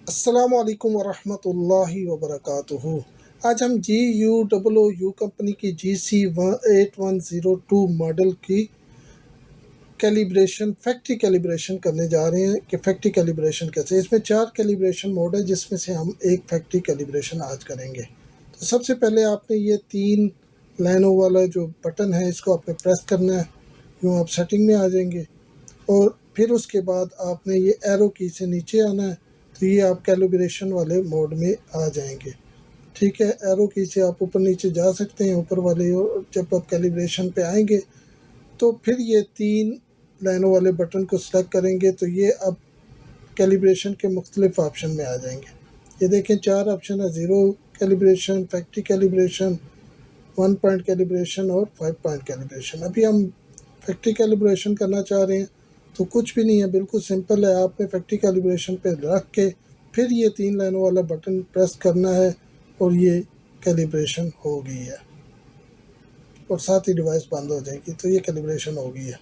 السلام علیکم ورحمۃ اللہ وبرکاتہ۔ آج ہم GUOO کمپنی کی GC8102 ماڈل کی فیکٹری کیلیبریشن کرنے جا رہے ہیں کہ فیکٹری کیلیبریشن کیسے۔ اس میں 4 کیلیبریشن موڈ ہے جس میں سے ہم ایک فیکٹری کیلیبریشن آج کریں گے۔ تو سب سے پہلے آپ نے یہ 3 لائنوں والا جو بٹن ہے اس کو آپ نے پریس کرنا ہے، یوں آپ سیٹنگ میں آ جائیں گے، اور پھر اس کے بعد آپ نے یہ ایرو کی سے نیچے آنا ہے، تو یہ آپ کیلیبریشن والے موڈ میں آ جائیں گے۔ ٹھیک ہے، ایرو کی سے آپ اوپر نیچے جا سکتے ہیں اوپر والے، جب آپ کیلیبریشن پہ آئیں گے تو پھر یہ 3 لائنوں والے بٹن کو سلیکٹ کریں گے تو یہ اب کیلیبریشن کے مختلف آپشن میں آ جائیں گے۔ یہ دیکھیں 4 آپشن ہے: 0 calibration, factory calibration, 1 point calibration اور 5 پوائنٹ کیلیبریشن۔ ابھی ہم فیکٹری کیلیبریشن کرنا چاہ رہے ہیں تو کچھ بھی نہیں ہے، بالکل سمپل ہے۔ آپ نے فیکٹری کیلیبریشن پہ رکھ کے پھر یہ 3 لائنوں والا بٹن پریس کرنا ہے اور یہ کیلیبریشن ہو گئی ہے، اور ساتھ ہی ڈیوائس بند ہو جائے گی، تو یہ کیلیبریشن ہو گئی ہے۔